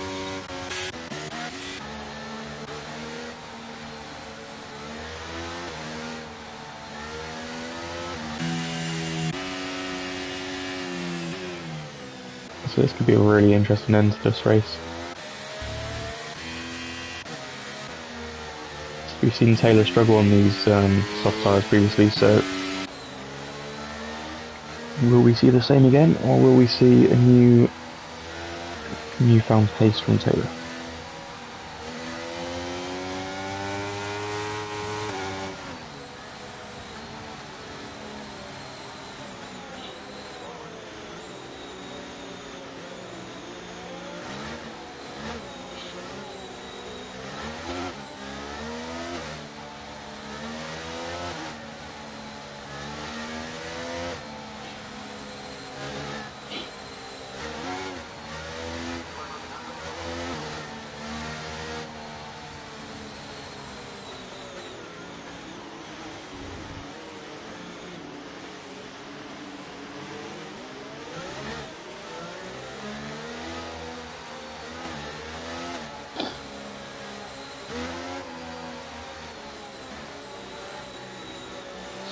Speaker 2: So this could be a really interesting end to this race. We've seen Taylor struggle on these soft tyres previously, so will we see the same again, or will we see a newfound pace from Taylor?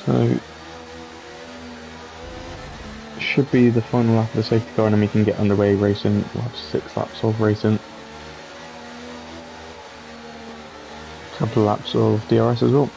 Speaker 2: So, should be the final lap of the safety car and then we can get underway racing. We'll have 6 laps of racing. A couple of laps of DRS as well.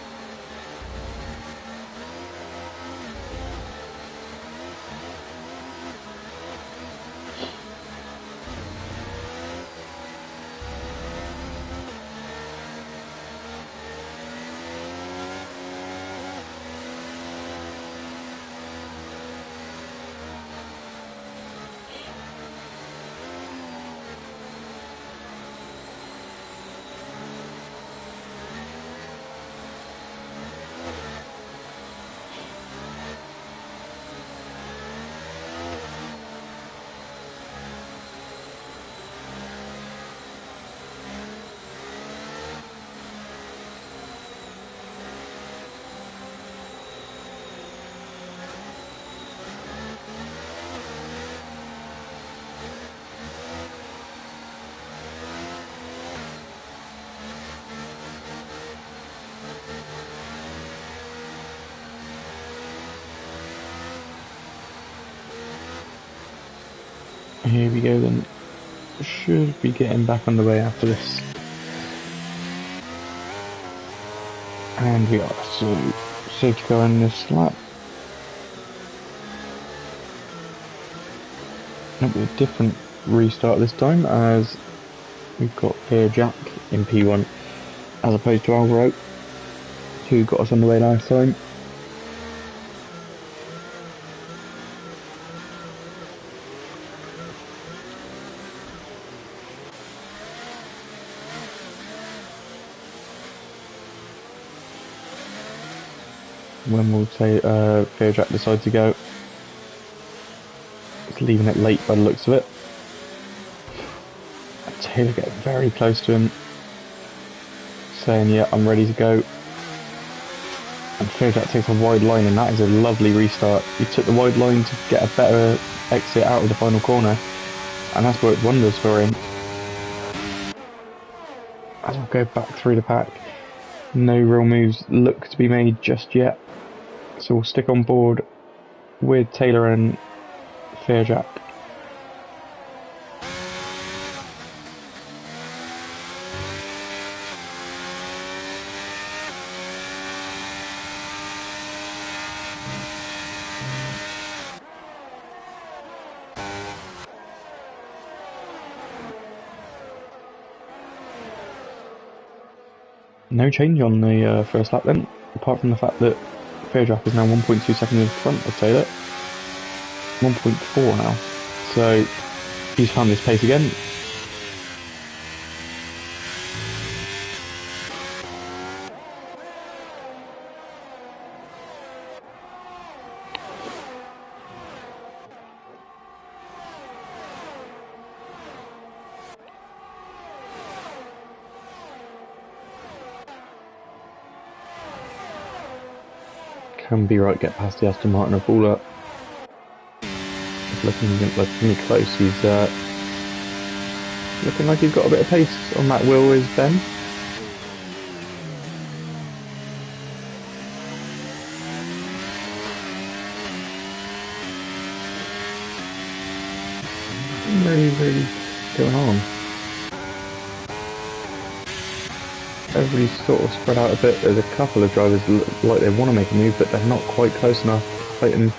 Speaker 2: Here we go then. Should be getting back underway after this. And we are. So, safety car in this lap. It'll be a different restart this time, as we've got here Jack in P1 as opposed to Alvaro, who got us underway last time. When we'll say Fairjack decides to go, he's leaving it late by the looks of it. Taylor getting very close to him, saying, yeah, I'm ready to go. And Fairjack takes a wide line, and that is a lovely restart. He took the wide line to get a better exit out of the final corner, and that's worked wonders for him. As we'll go back through the pack, no real moves look to be made just yet. So we'll stick on board with Taylor and Fairjack. No change on the first lap then, apart from the fact that Fairjack is now 1.2 seconds in front of Taylor. 1.4 now. So he's found this pace again. Can be right, get past the Aston Martin of Bula. Looking close. He's looking like he's got a bit of pace on that wheel, is Ben. Really going on. Everybody's sort of spread out a bit. There's a couple of drivers that look like they want to make a move, but they're not quite close enough. Fighting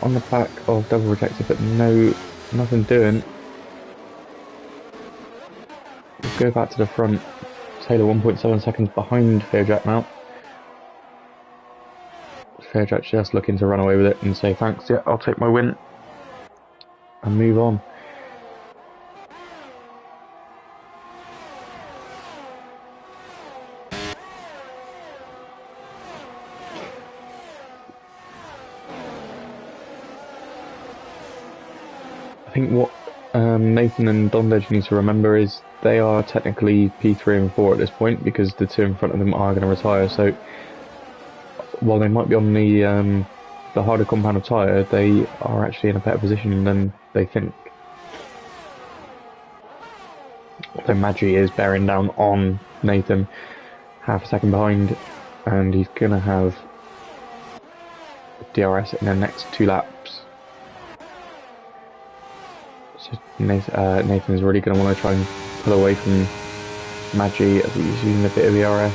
Speaker 2: on the back of double protector, but nothing doing. We'll go back to the front. Taylor 1.7 seconds behind Fairjack now. Fairjack just looking to run away with it and say thanks, yeah, I'll take my win and move on. I think what Nathan and Dondedge need to remember is they are technically P3 and 4 at this point, because the two in front of them are going to retire. So while they might be on the harder compound of tyre, they are actually in a better position than they think. So Maggi is bearing down on Nathan, half a second behind, and he's going to have DRS in the next 2 laps. So Nathan is really going to want to try and pull away from Maggi as he's using a bit of DRS.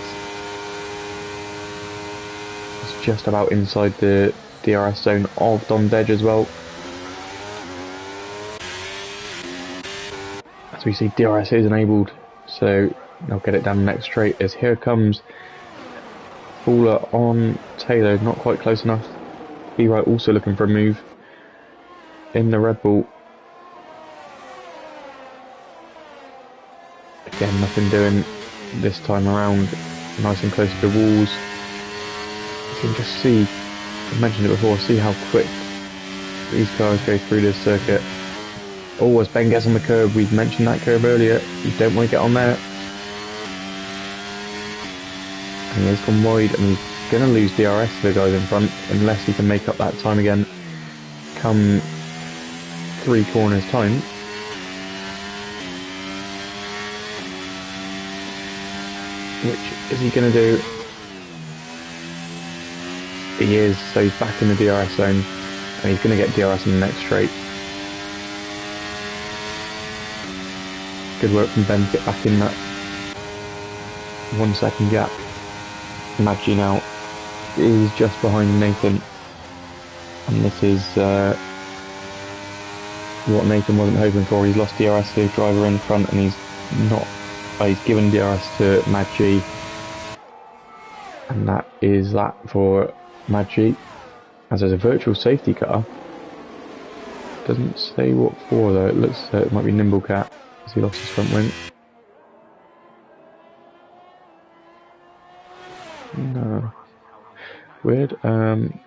Speaker 2: It's just about inside the DRS zone of Dondedge as well. As we see, DRS is enabled, so they'll get it down the next straight. As here comes Bula on Taylor, not quite close enough. B-Right also looking for a move in the Red Bull. Again, nothing doing this time around. Nice and close to the walls. You can just see, I mentioned it before, see how quick these cars go through this circuit. Oh, as Ben gets on the curb, we've mentioned that curb earlier, you don't want to get on there. And he has gone wide, and he's going to lose DRS to the guys in front, unless he can make up that time again come 3 corners time. Which is he going to do? He is, so he's back in the DRS zone, and he's going to get DRS in the next straight. Good work from Ben to get back in that 1 second gap. Maggi now is just behind Nathan, and this is what Nathan wasn't hoping for. He's lost DRS to his driver in front, and he's given DRS to Maggi. And that is that for Maggi. As there's a virtual safety car. Doesn't say what for though. It looks it might be Nimble Cat as he lost his front wing. No. Weird.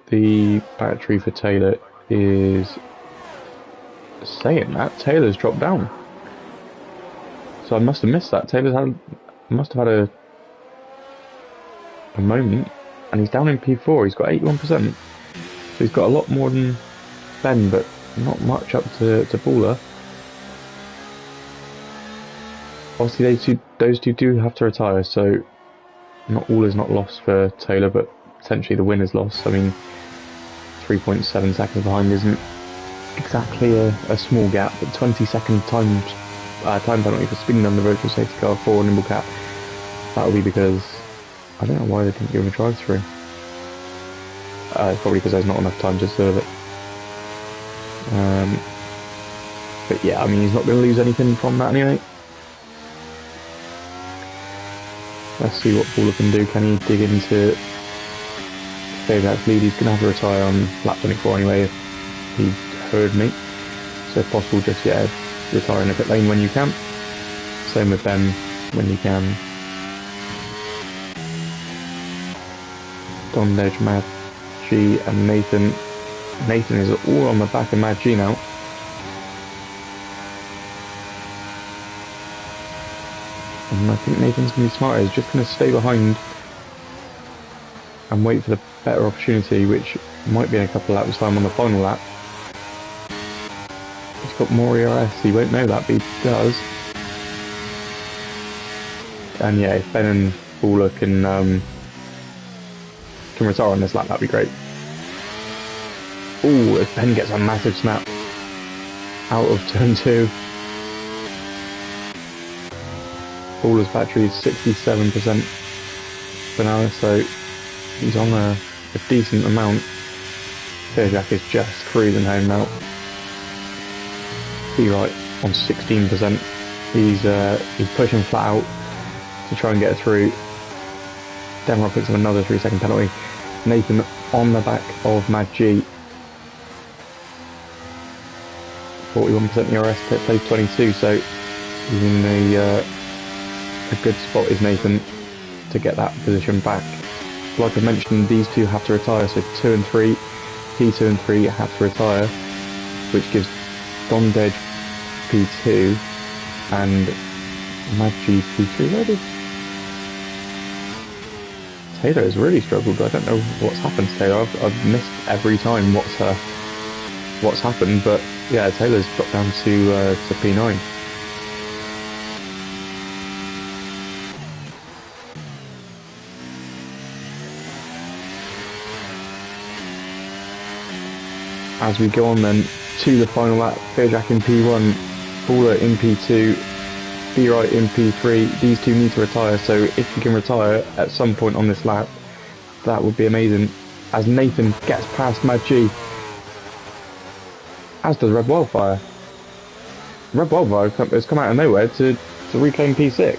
Speaker 2: The battery for Taylor is saying that Taylor's dropped down. So I must have missed that. Must have had a moment, and he's down in P4. He's got 81%. So he's got a lot more than Ben, but not much up to Baller. Obviously, those two do have to retire, so not all is not lost for Taylor, but potentially the win is lost. I mean, 3.7 seconds behind isn't exactly a small gap, but 20-second time penalty for spinning on the virtual safety car for Nimble Cat. That will be because I don't know why they didn't give him a drive-through. It's probably because there's not enough time to serve it. But yeah, I mean, he's not going to lose anything from that anyway. Let's see what Baller can do. Can he dig into Fairjack's lead? He's going to have to retire on lap 24 anyway if he heard me. So if possible, just retire in a pit lane when you can. Same with them when you can. Dondej, Mad G and Nathan. Nathan is all on the back of Mad G now. And I think Nathan's going to be smarter. He's just going to stay behind and wait for the better opportunity, which might be in a couple of laps time on the final lap. He's got more ERS, he won't know that, but he does. And yeah, if Ben and Baller can retire on this lap, that'd be great. Ooh, if Ben gets a massive snap out of turn 2. Baller's battery is 67% for now, so he's on a decent amount. Fairjack is just cruising home now. Be right on 16%. He's pushing flat out to try and get through. Denmark picks up another 3-second penalty. Nathan on the back of Mad G. 41% ERS, pit place 22, so he's in a good spot is Nathan to get that position back. Like I mentioned, these two have to retire, so 2 and 3, P2 and 3 have to retire, which gives Dondej P2 and Mad G P3 ready. Taylor has really struggled. I don't know what's happened to Taylor. I've missed every time what's happened, but yeah, Taylor's dropped down to P9. As we go on then to the final lap, Fairjack in P1, Baller in P2, B-Right in P3. These two need to retire, so if you can retire at some point on this lap, that would be amazing. As Nathan gets past Mad G, as does Red Wildfire. Red Wildfire has come out of nowhere to reclaim P6,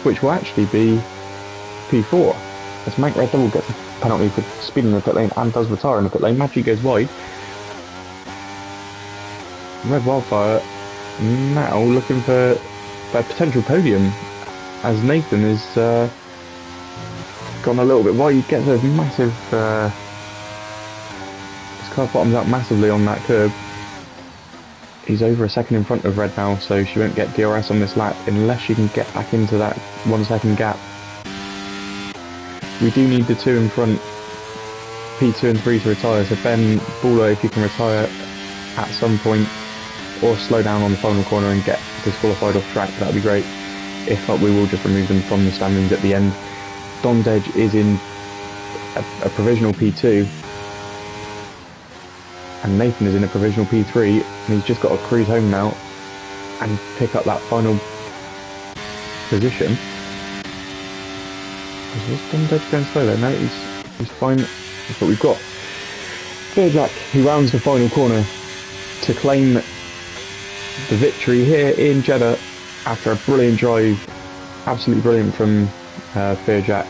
Speaker 2: which will actually be P4. As Mank Red Devil gets a penalty for speeding in the pit lane and does retire in the pit lane. Mad G goes wide. Red Wildfire now looking for a potential podium, as Nathan is gone a little bit wide. He gets a massive his car bottoms out massively on that curb. He's over a second in front of Red now, so she won't get DRS on this lap unless she can get back into that 1 second gap. We do need the 2 in front, P2 and 3 to retire, so Ben, Baller, if you can retire at some point, or slow down on the final corner and get disqualified off track, that'd be great. If not, we will just remove them from the standings at the end. Dondej is in a provisional P2, and Nathan is in a provisional P3, and he's just got to cruise home now and pick up that final position. Is Dondej going slow there? No, he's fine. That's what we've got. Fairjack, who rounds the final corner to claim the victory here in Jeddah after a brilliant drive, absolutely brilliant from Fairjack.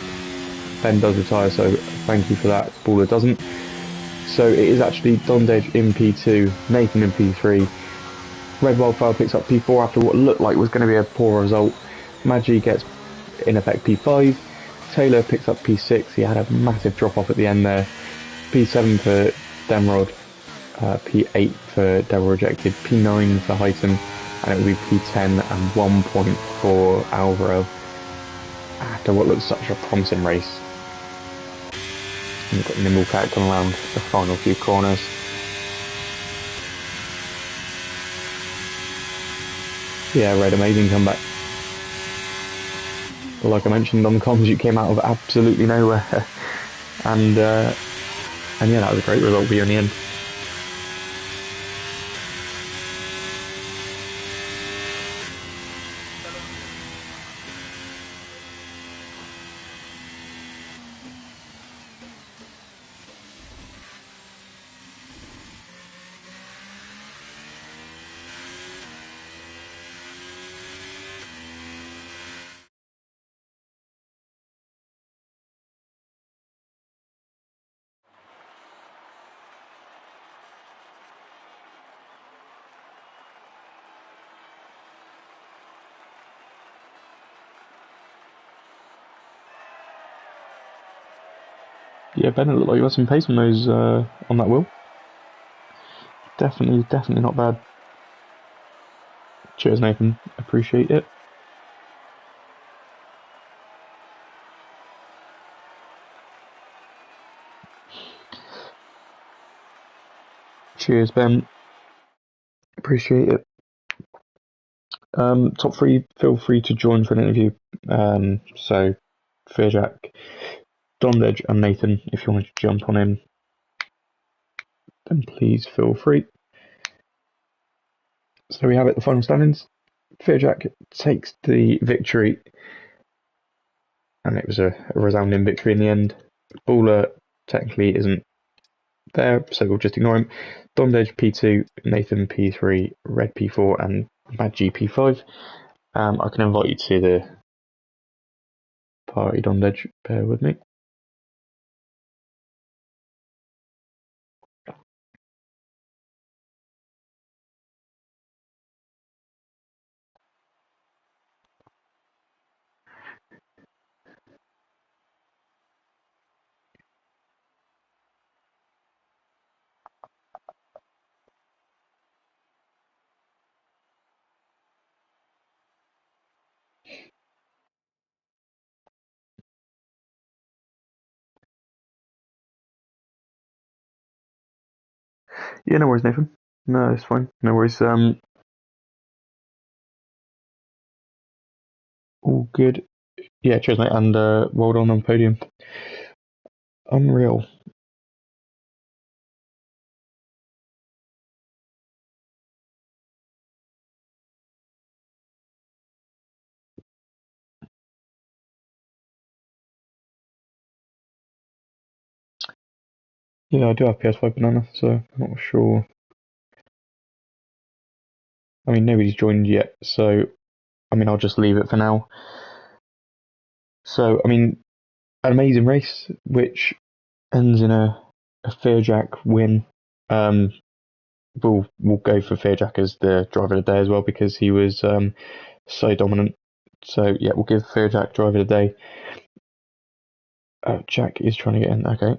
Speaker 2: Ben does retire, so thank you for that. Baller doesn't. So it is actually Dondej in P2, Nathan in P3. Red Wildfire picks up P4 after what looked like was going to be a poor result. Maggi gets, in effect, P5. Taylor picks up P6. He had a massive drop off at the end there. P7 for Demrod. P8 for Devil Rejected. P9 for Heighton. And it will be P10 and 1 point for Alvaro after what looks such a promising race. And we've got Nimble Cat coming around the final few corners. Yeah, Red, amazing comeback. Like I mentioned on the comms, you came out of absolutely nowhere. and yeah, that was a great result for you in the end. Yeah, Ben, it looked like you had some pace on those on that wheel. Definitely not bad. Cheers, Nathan. Appreciate it. Cheers, Ben. Appreciate it. Top three, feel free to join for an interview. So, Fearjack, Dondej, and Nathan, if you want to jump on in, then please feel free. So we have it, the final standings. Fearjack takes the victory, and it was a resounding victory in the end. Baller technically isn't there, so we'll just ignore him. Dondej P2, Nathan P3, Red P4, and Maggi P5. I can invite you to the party, Dondej. Bear with me. Yeah, no worries, Nathan. No, it's fine. No worries. All good. Yeah, cheers, mate, and well done on podium. Unreal. Yeah, I do have PS5 Banana, so I'm not sure. I mean, nobody's joined yet, so I mean, I'll just leave it for now. So, I mean, an amazing race, which ends in a Fearjack win. We'll go for Fearjack as the driver of the day as well because he was so dominant. So yeah, we'll give Fearjack driver of the day. Jack is trying to get in. Okay.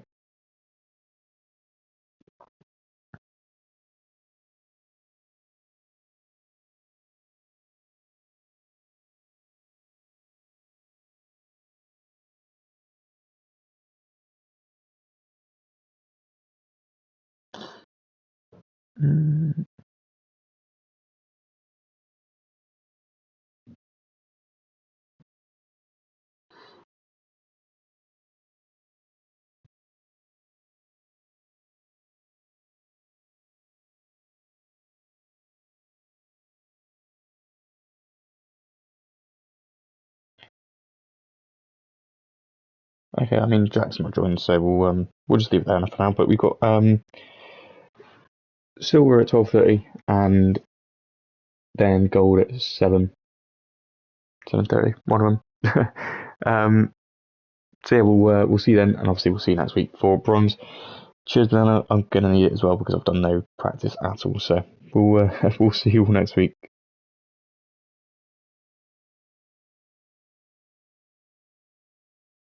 Speaker 2: Okay, I mean Jack's not joined, so we'll just leave it there for now. But we've got silver at 12:30 and then gold at 7:30. One of them. So yeah, we'll see then, and obviously we'll see you next week for bronze. Cheers, banana. I'm gonna need it as well because I've done no practice at all. So we'll see you all next week.